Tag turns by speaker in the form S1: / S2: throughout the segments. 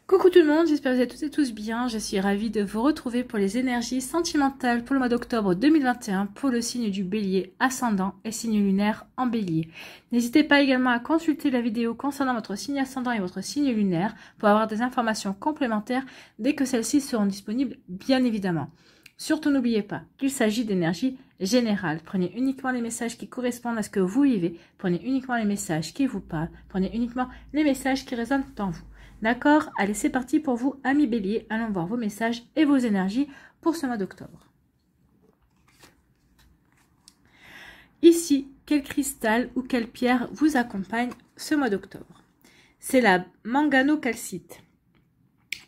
S1: Coucou tout le monde, j'espère que vous êtes toutes et tous bien. Je suis ravie de vous retrouver pour les énergies sentimentales pour le mois d'octobre 2021 pour le signe du Bélier ascendant et signe lunaire en Bélier. N'hésitez pas également à consulter la vidéo concernant votre signe ascendant et votre signe lunaire pour avoir des informations complémentaires dès que celles-ci seront disponibles, bien évidemment. Surtout n'oubliez pas qu'il s'agit d'énergie générale. Prenez uniquement les messages qui correspondent à ce que vous vivez. Prenez uniquement les messages qui vous parlent. Prenez uniquement les messages qui résonnent en vous. D'accord? Allez, c'est parti pour vous, amis Bélier. Allons voir vos messages et vos énergies pour ce mois d'octobre. Ici, quel cristal ou quelle pierre vous accompagne ce mois d'octobre? C'est la manganocalcite.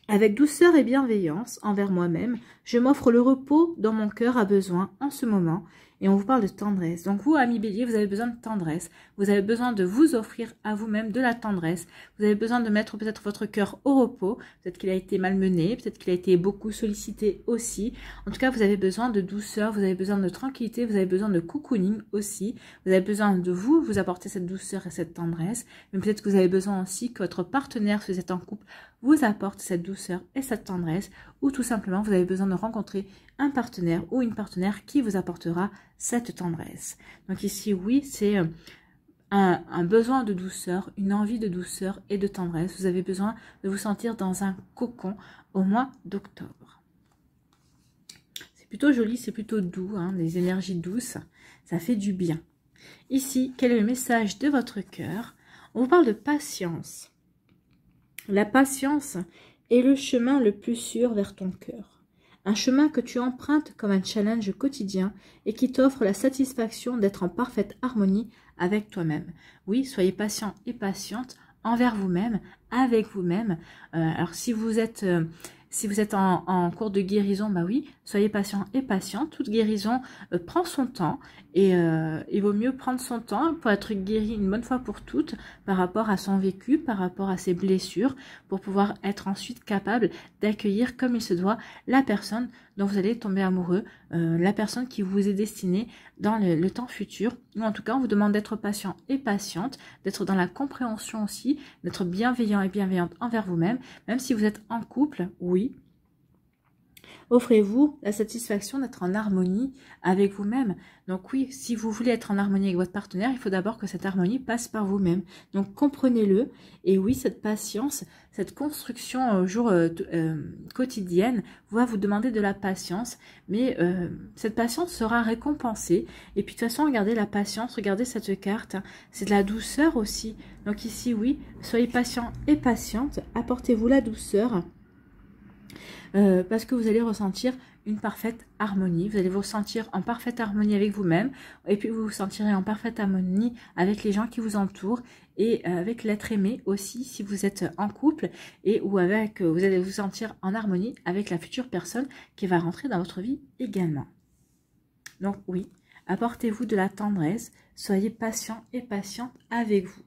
S1: Avec douceur et bienveillance envers moi-même, je m'offre le repos dont mon cœur a besoin en ce moment. Et on vous parle de tendresse. Donc vous, amis Bélier, vous avez besoin de tendresse. Vous avez besoin de vous offrir à vous-même de la tendresse. Vous avez besoin de mettre peut-être votre cœur au repos. Peut-être qu'il a été malmené, peut-être qu'il a été beaucoup sollicité aussi. En tout cas, vous avez besoin de douceur, vous avez besoin de tranquillité, vous avez besoin de cocooning aussi. Vous avez besoin de vous apporter cette douceur et cette tendresse. Mais peut-être que vous avez besoin aussi que votre partenaire, si vous êtes en couple, vous apporte cette douceur et cette tendresse. Ou tout simplement, vous avez besoin de rencontrer un partenaire ou une partenaire qui vous apportera cette tendresse. Donc ici, oui, c'est un besoin de douceur, une envie de douceur et de tendresse. Vous avez besoin de vous sentir dans un cocon au mois d'octobre. C'est plutôt joli, c'est plutôt doux, hein, les énergies douces, ça fait du bien. Ici, quel est le message de votre cœur? On vous parle de patience. La patience est le chemin le plus sûr vers ton cœur. Un chemin que tu empruntes comme un challenge quotidien et qui t'offre la satisfaction d'être en parfaite harmonie avec toi-même. Oui, soyez patient et patiente envers vous-même, avec vous-même. Alors si vous êtes en cours de guérison, bah oui, soyez patient et patiente. Toute guérison prend son temps et il vaut mieux prendre son temps pour être guéri une bonne fois pour toutes par rapport à son vécu, par rapport à ses blessures, pour pouvoir être ensuite capable d'accueillir comme il se doit la personne dont vous allez tomber amoureux, la personne qui vous est destinée dans le temps futur. Ou en tout cas, on vous demande d'être patient et patiente, d'être dans la compréhension aussi, d'être bienveillant et bienveillante envers vous-même, même si vous êtes en couple, oui. Offrez-vous la satisfaction d'être en harmonie avec vous-même. Donc oui, si vous voulez être en harmonie avec votre partenaire, il faut d'abord que cette harmonie passe par vous-même. Donc comprenez-le. Et oui, cette patience, cette construction au jour quotidienne va vous demander de la patience. Mais cette patience sera récompensée. Et puis de toute façon, regardez la patience, regardez cette carte. Hein, c'est de la douceur aussi. Donc ici, oui, soyez patient et patiente. Apportez-vous la douceur. Parce que vous allez ressentir une parfaite harmonie, vous allez vous sentir en parfaite harmonie avec vous-même et puis vous vous sentirez en parfaite harmonie avec les gens qui vous entourent et avec l'être aimé aussi si vous êtes en couple et ou avec vous allez vous sentir en harmonie avec la future personne qui va rentrer dans votre vie également. Donc oui, apportez-vous de la tendresse, soyez patient et patiente avec vous.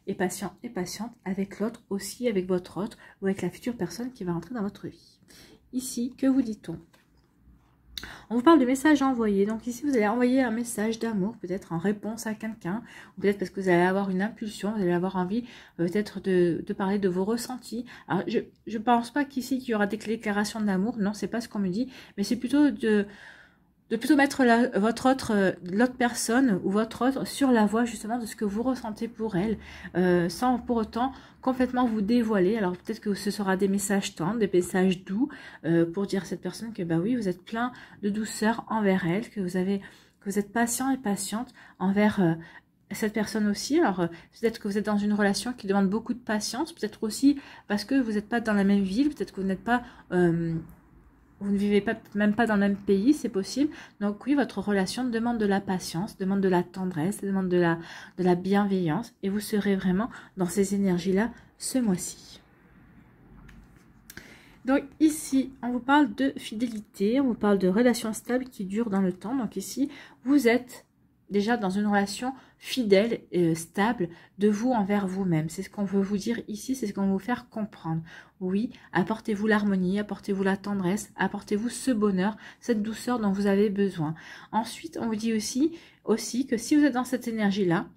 S1: Et patient et patiente avec l'autre aussi, avec votre autre ou avec la future personne qui va rentrer dans votre vie. Ici, que vous dit-on? On vous parle de messages envoyés. Donc ici, vous allez envoyer un message d'amour, peut-être en réponse à quelqu'un, ou peut-être parce que vous allez avoir une impulsion, vous allez avoir envie peut-être de parler de vos ressentis. Alors, je ne pense pas qu'ici, qu'il y aura des déclarations d'amour. Non, c'est pas ce qu'on me dit. Mais c'est plutôt de plutôt mettre l'autre personne ou votre autre sur la voie justement de ce que vous ressentez pour elle, sans pour autant complètement vous dévoiler. Alors peut-être que ce sera des messages tendres, des messages doux, pour dire à cette personne que bah oui, vous êtes plein de douceur envers elle, que vous êtes patient et patiente envers cette personne aussi. Alors peut-être que vous êtes dans une relation qui demande beaucoup de patience, peut-être aussi parce que vous n'êtes pas dans la même ville, peut-être que vous n'êtes pas vous ne vivez pas, même pas dans le même pays, c'est possible. Donc oui, votre relation demande de la patience, demande de la tendresse, demande de la bienveillance. Et vous serez vraiment dans ces énergies-là ce mois-ci. Donc ici, on vous parle de fidélité, on vous parle de relations stables qui durent dans le temps. Donc ici, vous êtes déjà dans une relation fidèle et stable de vous envers vous-même. C'est ce qu'on veut vous dire ici, c'est ce qu'on veut vous faire comprendre. Oui, apportez-vous l'harmonie, apportez-vous la tendresse, apportez-vous ce bonheur, cette douceur dont vous avez besoin. Ensuite, on vous dit aussi que si vous êtes dans cette énergie-là,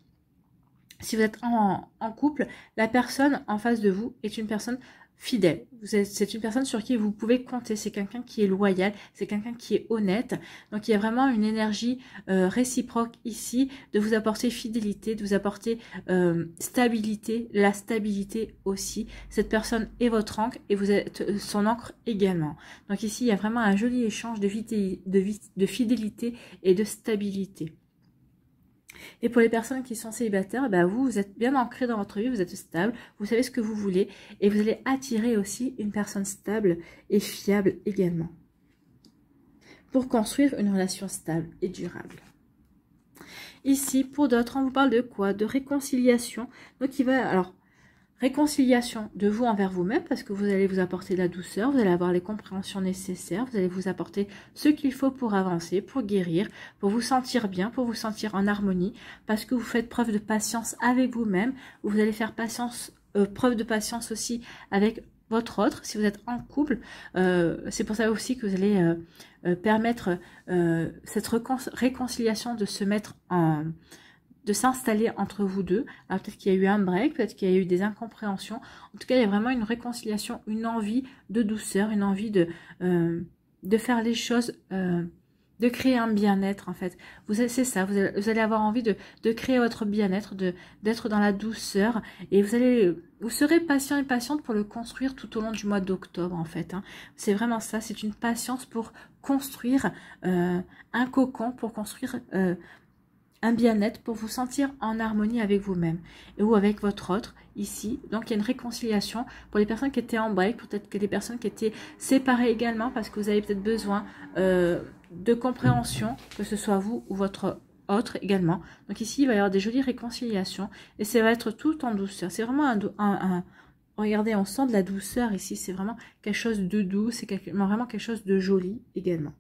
S1: si vous êtes en couple, la personne en face de vous est une personne fidèle. C'est une personne sur qui vous pouvez compter. C'est quelqu'un qui est loyal, c'est quelqu'un qui est honnête. Donc il y a vraiment une énergie réciproque ici de vous apporter fidélité, de vous apporter stabilité, la stabilité aussi. Cette personne est votre ancre et vous êtes son ancre également. Donc ici il y a vraiment un joli échange de fidélité et de stabilité. Et pour les personnes qui sont célibataires, bah vous êtes bien ancré dans votre vie, vous êtes stable, vous savez ce que vous voulez et vous allez attirer aussi une personne stable et fiable également pour construire une relation stable et durable. Ici, pour d'autres, on vous parle de quoi? De réconciliation. Donc, alors, réconciliation de vous envers vous-même parce que vous allez vous apporter de la douceur, vous allez avoir les compréhensions nécessaires, vous allez vous apporter ce qu'il faut pour avancer, pour guérir, pour vous sentir bien, pour vous sentir en harmonie parce que vous faites preuve de patience avec vous-même, vous allez faire preuve de patience aussi avec votre autre, si vous êtes en couple, c'est pour ça aussi que vous allez permettre cette réconciliation de se mettre de s'installer entre vous deux. Alors peut-être qu'il y a eu un break, peut-être qu'il y a eu des incompréhensions. En tout cas, il y a vraiment une réconciliation, une envie de douceur, une envie de faire les choses, de créer un bien-être en fait. C'est ça, vous allez avoir envie de créer votre bien-être, d'être dans la douceur et vous serez patient et patiente pour le construire tout au long du mois d'octobre en fait. Hein. C'est vraiment ça, c'est une patience pour construire un cocon, pour construire un bien-être, pour vous sentir en harmonie avec vous-même ou avec votre autre ici. Donc il y a une réconciliation pour les personnes qui étaient en break, peut-être que les personnes qui étaient séparées également parce que vous avez peut-être besoin de compréhension, que ce soit vous ou votre autre également. Donc ici il va y avoir des jolies réconciliations et ça va être tout en douceur. C'est vraiment regardez, on sent de la douceur ici, c'est vraiment quelque chose de doux, c'est vraiment quelque chose de joli également.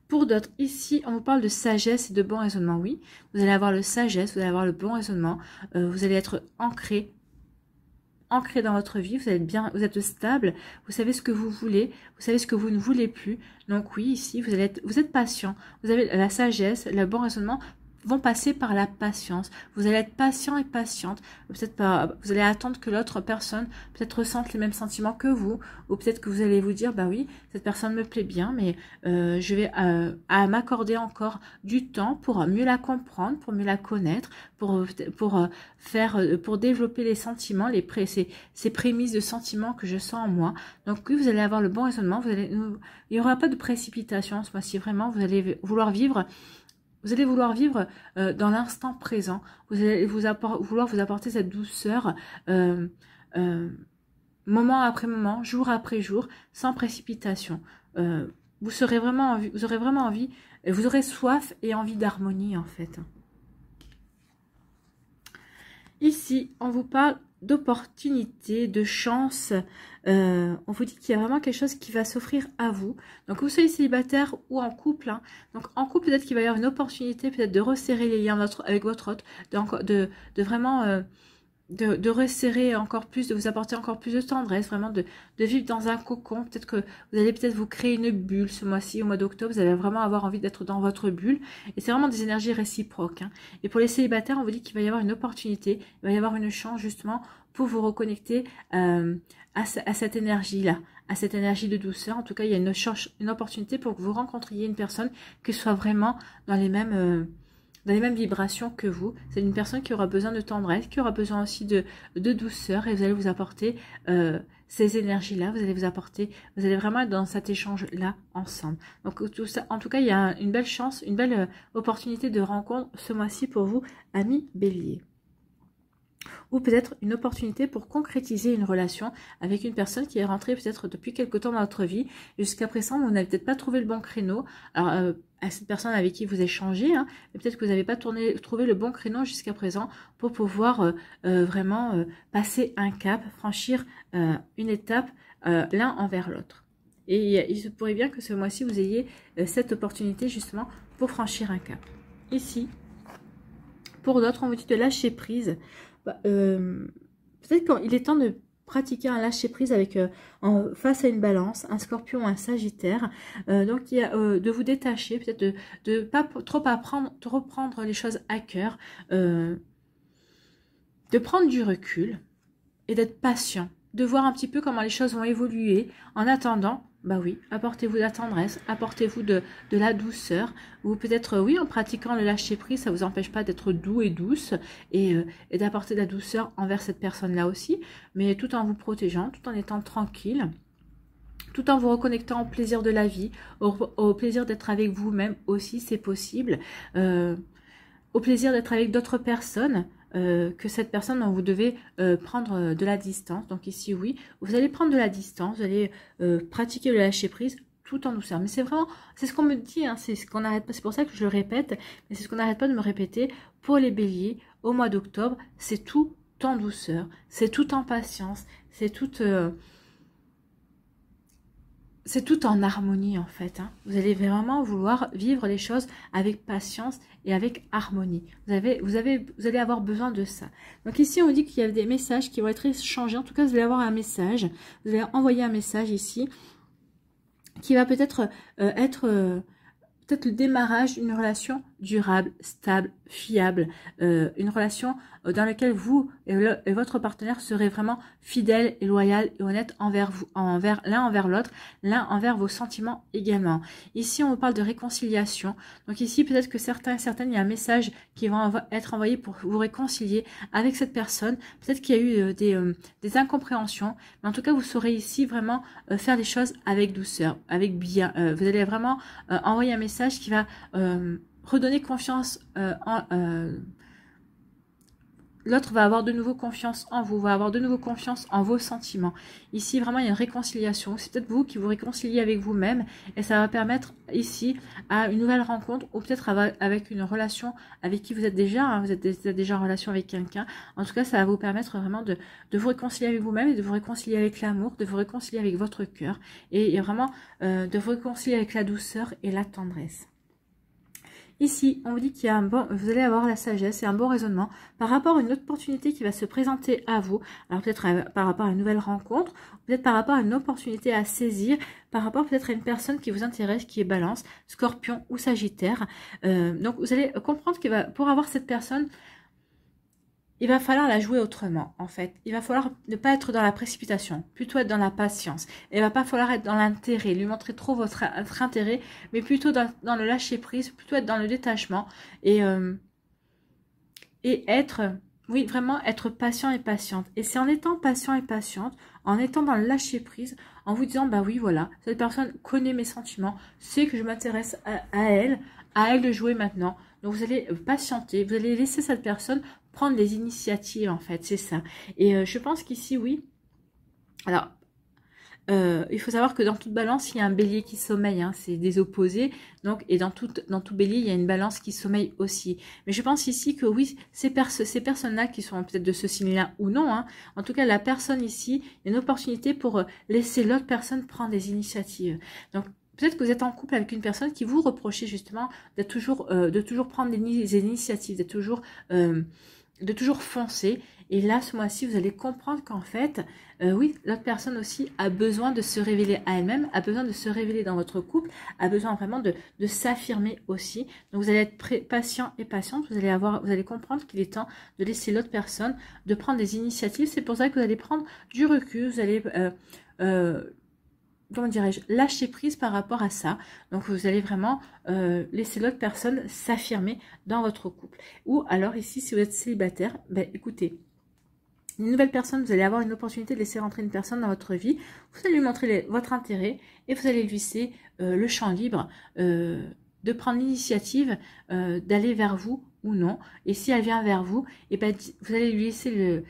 S1: Pour d'autres, ici, on vous parle de sagesse et de bon raisonnement. Oui, vous allez avoir le sagesse, vous allez avoir le bon raisonnement, vous allez être ancré dans votre vie, vous allez être bien, vous êtes stable, vous savez ce que vous voulez, vous savez ce que vous ne voulez plus. Donc oui, ici, vous êtes patient, vous avez la sagesse, le bon raisonnement vont passer par la patience. Vous allez être patient et patiente. Peut-être pas, vous allez attendre que l'autre personne peut-être ressente les mêmes sentiments que vous, ou peut-être que vous allez vous dire bah oui, cette personne me plaît bien, mais je vais m'accorder encore du temps pour mieux la comprendre, pour mieux la connaître, pour développer les sentiments, ces prémices de sentiments que je sens en moi. Donc oui, vous allez avoir le bon raisonnement. Il n'y aura pas de précipitation ce mois-ci. Vraiment, vous allez vouloir vivre. Vous allez vouloir vivre dans l'instant présent. Vous allez vouloir vous apporter cette douceur moment après moment, jour après jour, sans précipitation. Vous aurez vraiment envie, vous aurez soif et envie d'harmonie en fait. Ici, on vous parle d'opportunités, de chance. On vous dit qu'il y a vraiment quelque chose qui va s'offrir à vous. Donc, que vous soyez célibataire ou en couple. Hein. Donc, en couple, peut-être qu'il va y avoir une opportunité, peut-être de resserrer les liens avec votre autre, de vraiment de resserrer encore plus, de vous apporter encore plus de tendresse, vraiment de vivre dans un cocon. Peut-être que vous allez vous créer une bulle ce mois-ci, au mois d'octobre, vous allez vraiment avoir envie d'être dans votre bulle. Et c'est vraiment des énergies réciproques. Hein. Et pour les célibataires, on vous dit qu'il va y avoir une opportunité, il va y avoir une chance justement pour vous reconnecter à cette énergie-là, à cette énergie de douceur. En tout cas, il y a une opportunité pour que vous rencontriez une personne qui soit vraiment dans les mêmes vibrations que vous. C'est une personne qui aura besoin de tendresse, qui aura besoin aussi de douceur et vous allez vous apporter ces énergies-là, vous allez vraiment être dans cet échange-là ensemble. Donc tout ça, en tout cas, il y a une belle chance, une belle opportunité de rencontre ce mois-ci pour vous, amis Bélier. Ou peut-être une opportunité pour concrétiser une relation avec une personne qui est rentrée peut-être depuis quelque temps dans votre vie. Jusqu'à présent, vous n'avez peut-être pas trouvé le bon créneau. Alors, à cette personne avec qui vous échangez, hein, peut-être que vous n'avez pas trouvé le bon créneau jusqu'à présent pour pouvoir vraiment passer un cap, franchir une étape l'un envers l'autre. Et il se pourrait bien que ce mois-ci, vous ayez cette opportunité justement pour franchir un cap. Ici, pour d'autres, on vous dit de lâcher prise. Peut-être qu'il est temps de pratiquer un lâcher-prise avec face à une balance, un scorpion ou un sagittaire. Donc, il y a de vous détacher, peut-être de pas trop reprendre les choses à cœur, de prendre du recul et d'être patient. de voir un petit peu comment les choses vont évoluer. En attendant, bah oui, apportez-vous de la tendresse, apportez-vous de la douceur, ou peut-être, oui, en pratiquant le lâcher-prise, ça ne vous empêche pas d'être doux et douce, et d'apporter de la douceur envers cette personne-là aussi, mais tout en vous protégeant, tout en étant tranquille, tout en vous reconnectant au plaisir de la vie, au plaisir d'être avec vous-même aussi, c'est possible, au plaisir d'être avec d'autres personnes, que cette personne dont vous devez prendre de la distance. Donc ici, oui, vous allez prendre de la distance, vous allez pratiquer le lâcher-prise tout en douceur. Mais c'est vraiment, c'est ce qu'on me dit, hein, c'est ce qu'on arrête pas, c'est pour ça que je le répète, mais c'est ce qu'on n'arrête pas de me répéter pour les béliers au mois d'octobre, c'est tout en douceur, c'est tout en patience, c'est tout en harmonie en fait. Hein. Vous allez vraiment vouloir vivre les choses avec patience et avec harmonie. Vous allez avoir besoin de ça. Donc ici, on dit qu'il y a des messages qui vont être échangés. En tout cas, vous allez avoir un message. Vous allez envoyer un message ici qui va peut-être être le démarrage d'une relation durable, stable, fiable, une relation dans laquelle vous et votre partenaire serez vraiment fidèles et loyal et honnête envers vous, l'un envers l'autre, l'un envers vos sentiments également. Ici, on vous parle de réconciliation. Donc ici, peut-être que certains et certaines, il y a un message qui va être envoyé pour vous réconcilier avec cette personne. Peut-être qu'il y a eu des incompréhensions, mais en tout cas, vous saurez ici vraiment faire les choses avec douceur, avec bien. Vous allez vraiment envoyer un message qui va redonner confiance l'autre va avoir de nouveau confiance en vous, va avoir de nouveau confiance en vos sentiments. Ici, vraiment, il y a une réconciliation. C'est peut-être vous qui vous réconciliez avec vous-même et ça va permettre ici à une nouvelle rencontre ou peut-être avec une relation avec qui vous êtes déjà, hein, vous êtes déjà en relation avec quelqu'un. En tout cas, ça va vous permettre vraiment de vous réconcilier avec vous-même et de vous réconcilier avec l'amour, de vous réconcilier avec votre cœur et vraiment de vous réconcilier avec la douceur et la tendresse. Ici, on vous dit qu'il y a vous allez avoir la sagesse et un bon raisonnement par rapport à une opportunité qui va se présenter à vous. Alors peut-être par rapport à une nouvelle rencontre, peut-être par rapport à une opportunité à saisir, par rapport peut-être à une personne qui vous intéresse, qui est Balance, Scorpion ou Sagittaire. Donc vous allez comprendre que pour avoir cette personne, il va falloir la jouer autrement, en fait. Il va falloir ne pas être dans la précipitation, plutôt être dans la patience. Il va pas falloir être dans l'intérêt, lui montrer trop votre intérêt, mais plutôt dans le lâcher-prise, plutôt être dans le détachement et être, oui, vraiment être patient et patiente. Et c'est en étant patient et patiente, en étant dans le lâcher-prise, en vous disant, bah oui, voilà, cette personne connaît mes sentiments, sait que je m'intéresse à elle de jouer maintenant. Donc vous allez patienter, vous allez laisser cette personne prendre les initiatives en fait, c'est ça. Et je pense qu'ici, oui, alors il faut savoir que dans toute balance, il y a un bélier qui sommeille, hein, c'est des opposés, donc, et dans tout bélier, il y a une balance qui sommeille aussi. Mais je pense ici que oui, ces personnes-là qui sont peut-être de ce signe-là ou non, hein, en tout cas la personne ici, il y a une opportunité pour laisser l'autre personne prendre des initiatives. Donc peut-être que vous êtes en couple avec une personne qui vous reproche justement de toujours prendre des initiatives, de toujours foncer. Et là, ce mois-ci, vous allez comprendre qu'en fait, oui, l'autre personne aussi a besoin de se révéler à elle-même, a besoin de se révéler dans votre couple, a besoin vraiment de s'affirmer aussi. Donc, vous allez être patient et patiente. Vous allez comprendre qu'il est temps de laisser l'autre personne de prendre des initiatives. C'est pour ça que vous allez prendre du recul. Vous allez comment dirais-je, lâcher prise par rapport à ça. Donc vous allez vraiment laisser l'autre personne s'affirmer dans votre couple. Ou alors ici, si vous êtes célibataire, ben écoutez, une nouvelle personne, vous allez avoir une opportunité de laisser rentrer une personne dans votre vie. Vous allez lui montrer votre intérêt et vous allez lui laisser le champ libre de prendre l'initiative d'aller vers vous ou non. Et si elle vient vers vous, et ben, vous allez lui laisser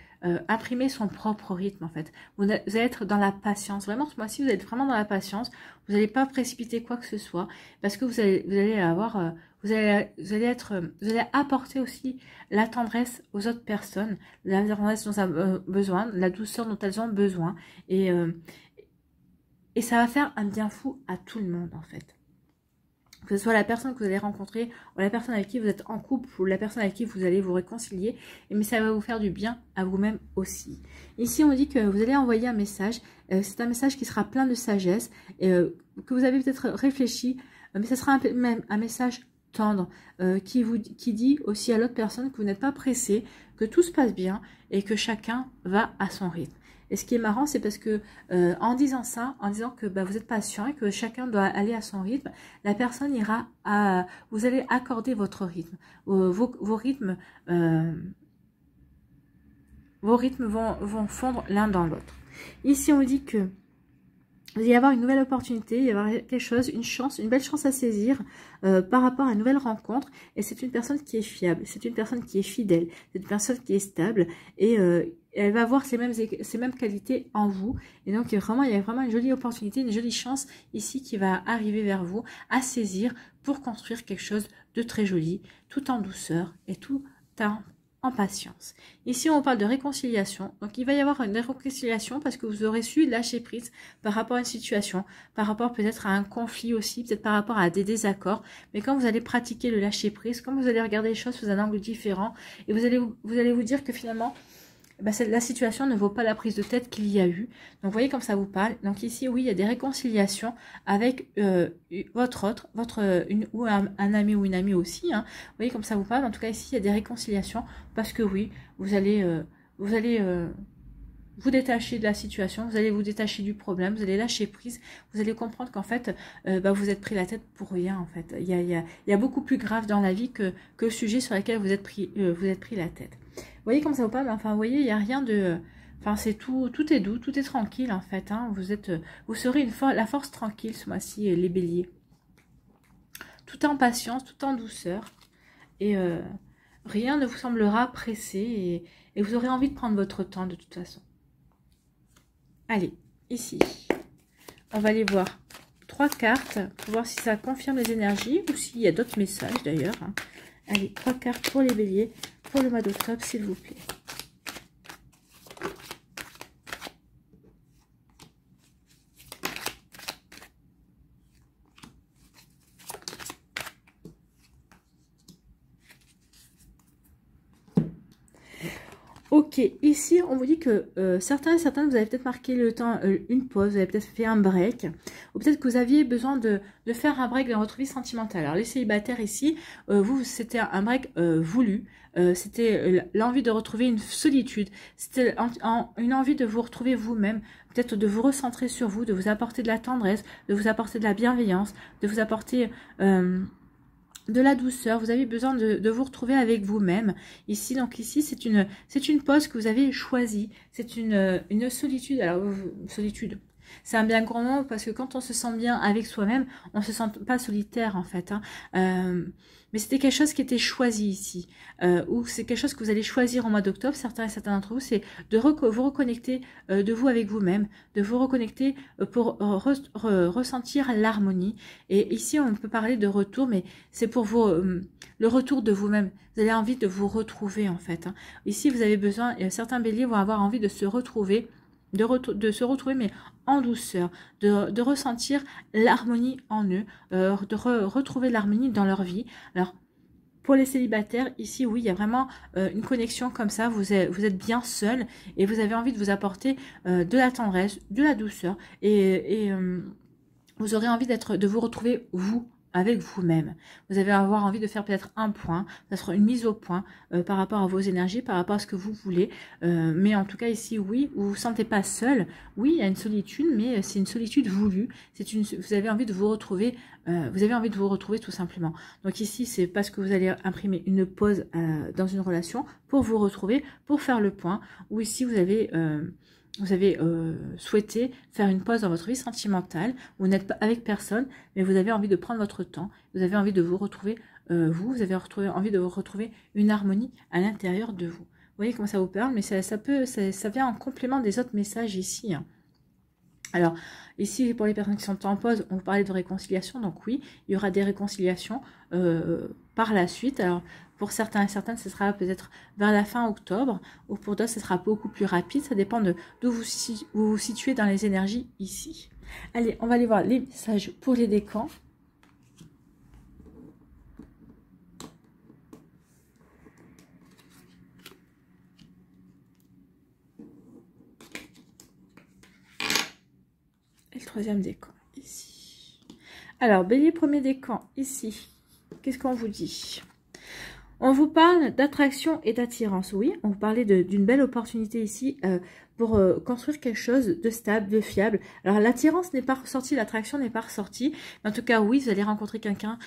S1: imprimer son propre rythme en fait. Vous allez être dans la patience. Vraiment, ce mois-ci, vous êtes vraiment dans la patience. Vous n'allez pas précipiter quoi que ce soit parce que vous allez avoir... vous allez apporter aussi la tendresse aux autres personnes, la tendresse dont elles ont besoin, la douceur dont elles ont besoin. Et ça va faire un bien fou à tout le monde en fait. Que ce soit la personne que vous allez rencontrer, ou la personne avec qui vous êtes en couple, ou la personne avec qui vous allez vous réconcilier, mais ça va vous faire du bien à vous-même aussi. Ici, on dit que vous allez envoyer un message, c'est un message qui sera plein de sagesse, que vous avez peut-être réfléchi, mais ce sera même un message tendre, qui dit aussi à l'autre personne que vous n'êtes pas pressé, que tout se passe bien, et que chacun va à son rythme. Et ce qui est marrant, c'est parce que en disant ça, en disant que vous êtes patient et que chacun doit aller à son rythme, la personne ira à... Vous allez accorder votre rythme. Vos rythmes vont fondre l'un dans l'autre. Ici, on dit que vous allez avoir une nouvelle opportunité, il va y avoir quelque chose, une chance, une belle chance à saisir par rapport à une nouvelle rencontre. Et c'est une personne qui est fiable, c'est une personne qui est fidèle, c'est une personne qui est stable et elle va avoir ces mêmes qualités en vous. Et donc vraiment, il y a vraiment une jolie opportunité, une jolie chance ici qui va arriver vers vous à saisir pour construire quelque chose de très joli, tout en douceur et tout en patience. Ici, on parle de réconciliation. Donc, il va y avoir une réconciliation parce que vous aurez su lâcher prise par rapport à une situation, par rapport peut-être à un conflit aussi, peut-être par rapport à des désaccords. Mais quand vous allez pratiquer le lâcher prise, quand vous allez regarder les choses sous un angle différent, et vous allez vous dire que finalement, la situation ne vaut pas la prise de tête qu'il y a eu. Donc, vous voyez comme ça vous parle. Donc, ici, oui, il y a des réconciliations avec ou un ami ou une amie aussi. Hein. Vous voyez comme ça vous parle. En tout cas, ici, il y a des réconciliations parce que oui, vous allez vous détacher de la situation, vous allez vous détacher du problème, vous allez lâcher prise, vous allez comprendre qu'en fait, vous êtes pris la tête pour rien, en fait. Il y a beaucoup plus grave dans la vie que le sujet sur lequel vous êtes pris la tête. Vous voyez comme ça vous parle, enfin, vous voyez, il n'y a rien de... Enfin, c'est tout est doux, tout est tranquille, en fait. Hein. Vous serez la force tranquille, ce mois-ci, les béliers. Tout en patience, tout en douceur. Et rien ne vous semblera pressé et vous aurez envie de prendre votre temps, de toute façon. Allez, ici, on va aller voir 3 cartes pour voir si ça confirme les énergies ou s'il y a d'autres messages d'ailleurs. Hein. Allez, 3 cartes pour les béliers pour le mois d'octobre, s'il vous plaît. Ok, ici on vous dit que certains et certaines, vous avez peut-être marqué le temps, une pause, vous avez peut-être fait un break, ou peut-être que vous aviez besoin de faire un break dans votre vie sentimentale. Alors les célibataires ici, vous c'était un break voulu, c'était l'envie de retrouver une solitude, c'était une envie de vous retrouver vous-même, peut-être de vous recentrer sur vous, de vous apporter de la tendresse, de vous apporter de la bienveillance, de vous apporter... de la douceur, vous avez besoin de vous retrouver avec vous-même. Ici, donc ici, c'est une pause que vous avez choisie. C'est une solitude. Alors, solitude, c'est un bien grand mot parce que quand on se sent bien avec soi-même, on ne se sent pas solitaire en fait. Hein. Mais c'était quelque chose qui était choisi ici. Ou c'est quelque chose que vous allez choisir au mois d'octobre, certains et certains d'entre vous, c'est de vous reconnecter de vous avec vous-même, de vous reconnecter pour ressentir l'harmonie. Et ici, on peut parler de retour, mais c'est pour vous le retour de vous-même. Vous avez envie de vous retrouver en fait. Hein. Ici, vous avez besoin, certains béliers vont avoir envie de se retrouver, de se retrouver mais en douceur, de ressentir l'harmonie en eux, de retrouver l'harmonie dans leur vie. Alors pour les célibataires ici, oui, il y a vraiment une connexion comme ça, vous êtes bien seul et vous avez envie de vous apporter de la tendresse, de la douceur et vous aurez envie de vous retrouver vous avec vous-même. Vous allez avoir envie de faire peut-être un point, peut-être une mise au point par rapport à vos énergies, par rapport à ce que vous voulez. Mais en tout cas ici, oui, vous vous sentez pas seul. Oui, il y a une solitude, mais c'est une solitude voulue. Vous avez envie de vous retrouver. Vous avez envie de vous retrouver tout simplement. Donc ici, c'est parce que vous allez imprimer une pause dans une relation pour vous retrouver, pour faire le point. Ou ici, vous avez souhaité faire une pause dans votre vie sentimentale, vous n'êtes pas avec personne, mais vous avez envie de prendre votre temps, vous avez envie de vous retrouver, vous avez envie de vous retrouver une harmonie à l'intérieur de vous. Vous voyez comment ça vous parle, mais ça vient en complément des autres messages ici. Hein. Alors, ici, pour les personnes qui sont en pause, on parlait de réconciliation, donc oui, il y aura des réconciliations par la suite. Alors, pour certains et certaines, ce sera peut-être vers la fin octobre, ou pour d'autres, ce sera beaucoup plus rapide. Ça dépend d'où vous vous situez dans les énergies ici. Allez, on va aller voir les messages pour les décans. Et le troisième décan, ici. Alors, bélier, premier décan, ici. Qu'est-ce qu'on vous dit ? On vous parle d'attraction et d'attirance, oui. On vous parlait d'une belle opportunité ici pour construire quelque chose de stable, de fiable. Alors l'attirance n'est pas ressortie, l'attraction n'est pas ressortie. Mais en tout cas, oui, vous allez rencontrer quelqu'un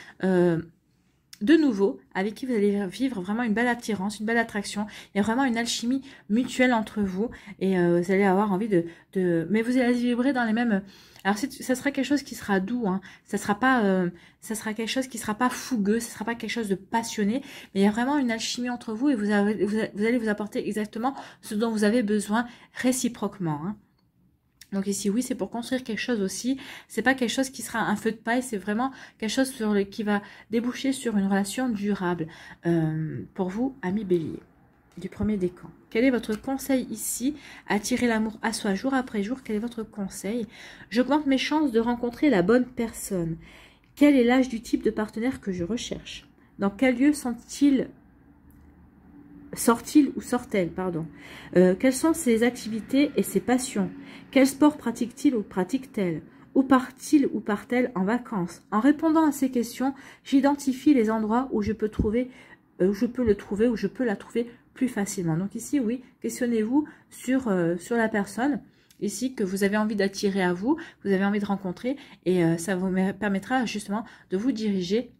S1: de nouveau, avec qui vous allez vivre vraiment une belle attirance, une belle attraction. Il y a vraiment une alchimie mutuelle entre vous et vous allez avoir envie mais vous allez vibrer dans les mêmes... Alors, ça sera quelque chose qui sera doux, hein. Ça sera quelque chose qui sera pas fougueux, ça sera pas quelque chose de passionné, mais il y a vraiment une alchimie entre vous et vous allez vous apporter exactement ce dont vous avez besoin réciproquement, hein. Donc ici, oui, c'est pour construire quelque chose aussi. C'est pas quelque chose qui sera un feu de paille, c'est vraiment quelque chose qui va déboucher sur une relation durable pour vous, amis bélier, du premier décan. Quel est votre conseil ici? Attirer l'amour à soi jour après jour. Quel est votre conseil? J'augmente mes chances de rencontrer la bonne personne. Quel est l'âge du type de partenaire que je recherche? Dans quel lieu sort-il ou sort-elle, pardon. Quelles sont ses activités et ses passions? Quel sport pratique-t-il ou pratique-t-elle? Où part-il ou part-elle en vacances? En répondant à ces questions, j'identifie les endroits où je peux le trouver, où je peux la trouver plus facilement. Donc ici, oui, questionnez-vous sur la personne ici que vous avez envie d'attirer à vous, vous avez envie de rencontrer, et ça vous permettra justement de vous diriger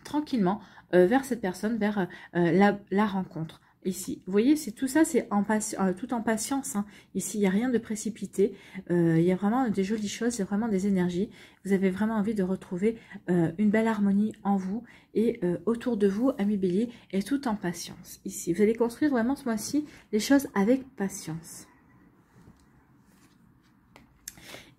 S1: tranquillement vers cette personne, vers la rencontre. Ici, vous voyez, c'est tout ça, c'est tout en patience, hein. Ici, il n'y a rien de précipité, il y a vraiment des jolies choses, il y a vraiment des énergies. Vous avez vraiment envie de retrouver une belle harmonie en vous et autour de vous, amis bélier, et tout en patience. Ici, vous allez construire vraiment ce mois-ci les choses avec patience.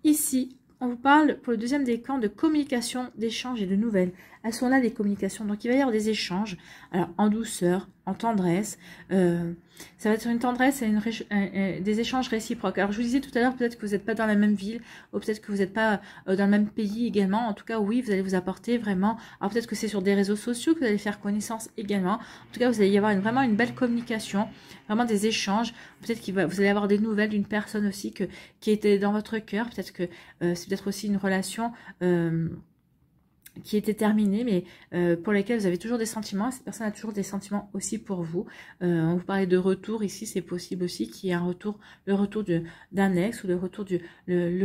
S1: Ici, on vous parle pour le deuxième décan de communication, d'échange et de nouvelles. Elles sont là les communications. Donc il va y avoir des échanges, alors en douceur, en tendresse. Ça va être une tendresse et des échanges réciproques. Alors je vous disais tout à l'heure, peut-être que vous n'êtes pas dans la même ville, ou peut-être que vous n'êtes pas dans le même pays également. En tout cas, oui, vous allez vous apporter vraiment. Alors peut-être que c'est sur des réseaux sociaux que vous allez faire connaissance également. En tout cas, vous allez y avoir vraiment une belle communication, vraiment des échanges. Peut-être que vous allez avoir des nouvelles d'une personne aussi qui était dans votre cœur. Peut-être que c'est peut-être aussi une relation qui était terminée, mais pour lesquelles vous avez toujours des sentiments, et cette personne a toujours des sentiments aussi pour vous. On vous parlait de retour, ici c'est possible aussi qu'il y ait un retour, le retour d'un ex, ou le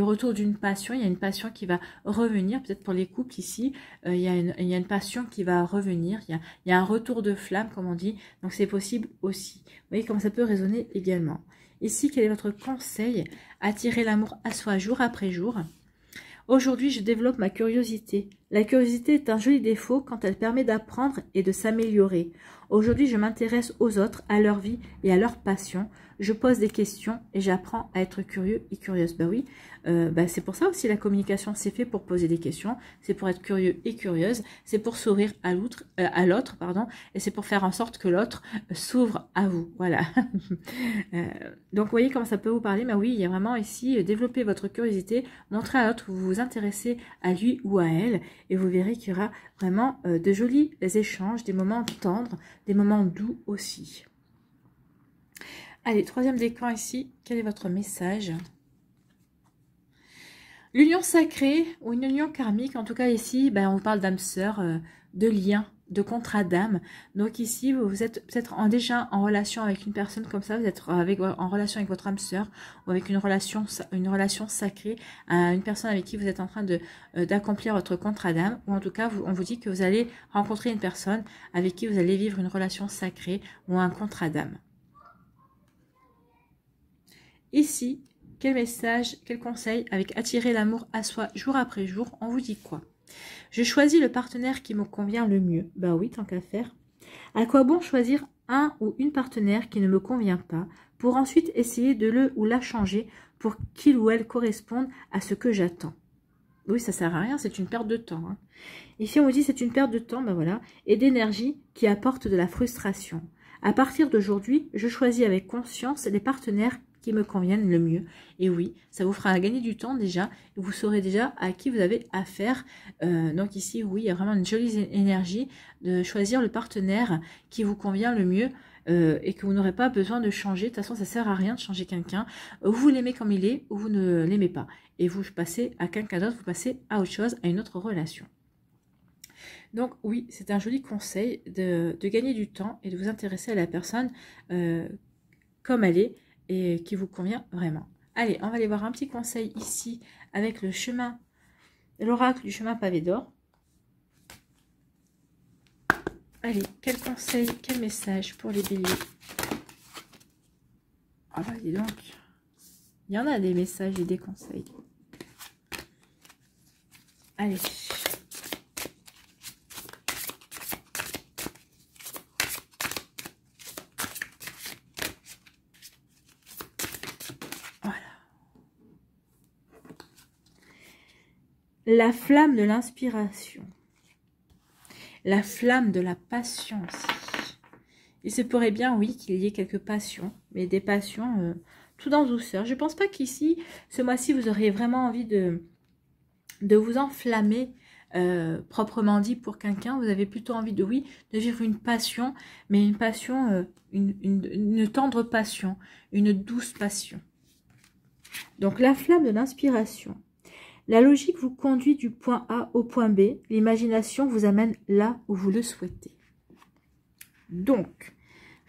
S1: retour d'une passion. Il y a une passion qui va revenir, peut-être pour les couples ici, il y a une passion qui va revenir, il y a un retour de flamme, comme on dit, donc c'est possible aussi. Vous voyez comment ça peut résonner également. Ici, quel est votre conseil? Attirer l'amour à soi jour après jour. Aujourd'hui, je développe ma curiosité. La curiosité est un joli défaut quand elle permet d'apprendre et de s'améliorer. Aujourd'hui, je m'intéresse aux autres, à leur vie et à leurs passions. Je pose des questions et j'apprends à être curieux et curieuse. Bah oui, c'est pour ça aussi la communication, c'est fait pour poser des questions, c'est pour être curieux et curieuse, c'est pour s'ouvrir à l'autre, et c'est pour faire en sorte que l'autre s'ouvre à vous. Voilà. Donc, vous voyez comment ça peut vous parler. Mais oui, il y a vraiment ici, développer votre curiosité, montrer à l'autre que vous vous intéressez à lui ou à elle, et vous verrez qu'il y aura vraiment de jolis échanges, des moments tendres, des moments doux aussi. Allez, troisième décan ici, quel est votre message? L'union sacrée ou une union karmique, en tout cas ici, on vous parle d'âme sœur, de lien, de contrat d'âme. Donc ici, vous êtes peut-être déjà en relation avec une personne comme ça, vous êtes en relation avec votre âme sœur, ou avec une relation sacrée, une personne avec qui vous êtes en train d'accomplir votre contrat d'âme, ou en tout cas, on vous dit que vous allez rencontrer une personne avec qui vous allez vivre une relation sacrée ou un contrat d'âme. Ici, quel message, quel conseil avec attirer l'amour à soi jour après jour, on vous dit quoi? Je choisis le partenaire qui me convient le mieux. Bah oui, tant qu'à faire. À quoi bon choisir un ou une partenaire qui ne me convient pas pour ensuite essayer de le ou la changer pour qu'il ou elle corresponde à ce que j'attends? Oui, ça sert à rien, c'est une perte de temps, hein. Ici, on vous dit c'est une perte de temps, voilà, et d'énergie qui apporte de la frustration. À partir d'aujourd'hui, je choisis avec conscience les partenaires qui me conviennent le mieux. Et oui, ça vous fera gagner du temps déjà. Vous saurez déjà à qui vous avez affaire. Donc ici, oui, il y a vraiment une jolie énergie de choisir le partenaire qui vous convient le mieux et que vous n'aurez pas besoin de changer. De toute façon, ça sert à rien de changer quelqu'un. Vous l'aimez comme il est ou vous ne l'aimez pas. Et vous passez à quelqu'un d'autre, vous passez à autre chose, à une autre relation. Donc oui, c'est un joli conseil de gagner du temps et de vous intéresser à la personne comme elle est et qui vous convient vraiment. Allez, on va aller voir un petit conseil ici avec le chemin, l'oracle du chemin pavé d'or. Allez, quel conseil, quel message pour les béliers? Ah bah dis donc, il y en a des messages et des conseils. Allez. Voilà. La flamme de l'inspiration. La flamme de la passion aussi. Il se pourrait bien, oui, qu'il y ait quelques passions, mais des passions tout en douceur. Je ne pense pas qu'ici, ce mois-ci, vous auriez vraiment envie de vous enflammer proprement dit pour quelqu'un. Vous avez plutôt envie de, oui, de vivre une passion, mais une passion, une tendre passion, une douce passion. Donc, la flamme de l'inspiration. La logique vous conduit du point A au point B. L'imagination vous amène là où vous le souhaitez. Donc,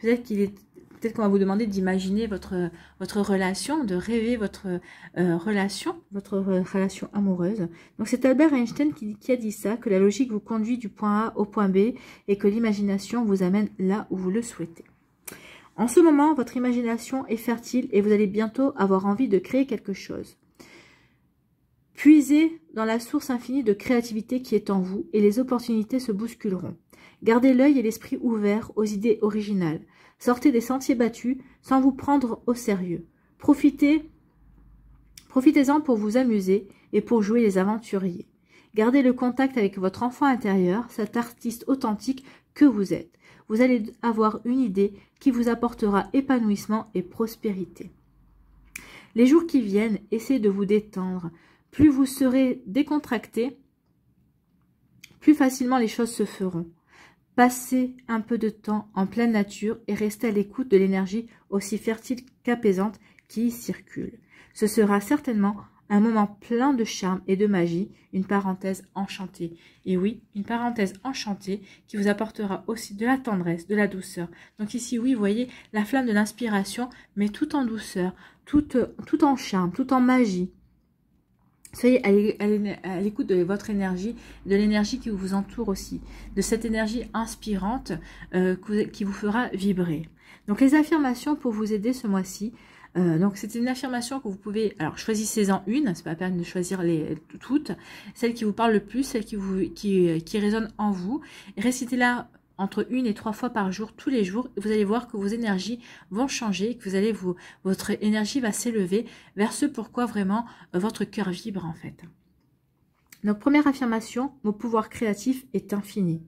S1: peut-être qu'on va vous demander d'imaginer votre relation, de rêver votre relation amoureuse. Donc, c'est Albert Einstein qui a dit ça, que la logique vous conduit du point A au point B et que l'imagination vous amène là où vous le souhaitez. En ce moment, votre imagination est fertile et vous allez bientôt avoir envie de créer quelque chose. Puisez dans la source infinie de créativité qui est en vous et les opportunités se bousculeront. Gardez l'œil et l'esprit ouverts aux idées originales. Sortez des sentiers battus sans vous prendre au sérieux. Profitez-en pour vous amuser et pour jouer les aventuriers. Gardez le contact avec votre enfant intérieur, cet artiste authentique que vous êtes. Vous allez avoir une idée qui vous apportera épanouissement et prospérité. Les jours qui viennent, essayez de vous détendre. Plus vous serez décontracté, plus facilement les choses se feront. Passez un peu de temps en pleine nature et restez à l'écoute de l'énergie aussi fertile qu'apaisante qui y circule. Ce sera certainement un moment plein de charme et de magie, une parenthèse enchantée. Et oui, une parenthèse enchantée qui vous apportera aussi de la tendresse, de la douceur. Donc ici, oui, vous voyez la flamme de l'inspiration, mais tout en douceur, tout en charme, tout en magie. Soyez à l'écoute de votre énergie, de l'énergie qui vous entoure aussi, de cette énergie inspirante qui vous fera vibrer. Donc les affirmations pour vous aider ce mois-ci, donc c'est une affirmation que vous pouvez, alors choisissez-en une, c'est pas la peine de choisir toutes, celle qui vous parle le plus, celle qui résonne en vous, et récitez-la entre 1 et 3 fois par jour, tous les jours, vous allez voir que vos énergies vont changer, que votre énergie va s'élever vers ce pourquoi vraiment votre cœur vibre en fait. Donc première affirmation, mon pouvoir créatif est infini.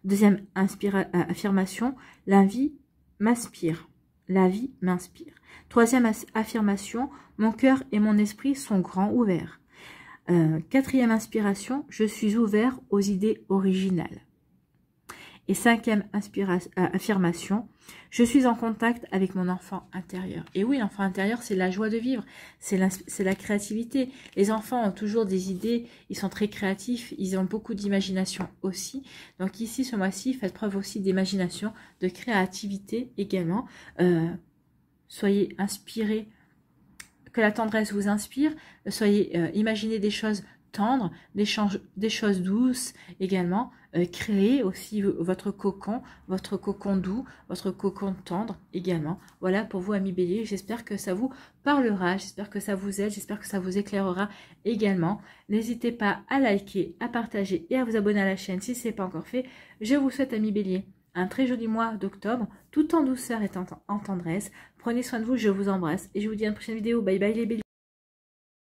S1: Deuxième affirmation, la vie m'inspire. La vie m'inspire. Troisième affirmation, mon cœur et mon esprit sont grands ouverts. Quatrième inspiration, je suis ouvert aux idées originales. Et cinquième affirmation, je suis en contact avec mon enfant intérieur. Et oui, l'enfant intérieur, c'est la joie de vivre, c'est la créativité. Les enfants ont toujours des idées, ils sont très créatifs, ils ont beaucoup d'imagination aussi. Donc ici, ce mois-ci, faites preuve aussi d'imagination, de créativité également. Soyez inspirés, que la tendresse vous inspire, imaginez des choses tendres, des choses douces également. Créez aussi votre cocon doux, votre cocon tendre également. Voilà pour vous, amis béliers. J'espère que ça vous parlera, j'espère que ça vous aide, j'espère que ça vous éclairera également. N'hésitez pas à liker, à partager et à vous abonner à la chaîne si ce n'est pas encore fait. Je vous souhaite, amis béliers, un très joli mois d'octobre, tout en douceur et en tendresse. Prenez soin de vous, je vous embrasse et je vous dis à une prochaine vidéo. Bye bye les béliers.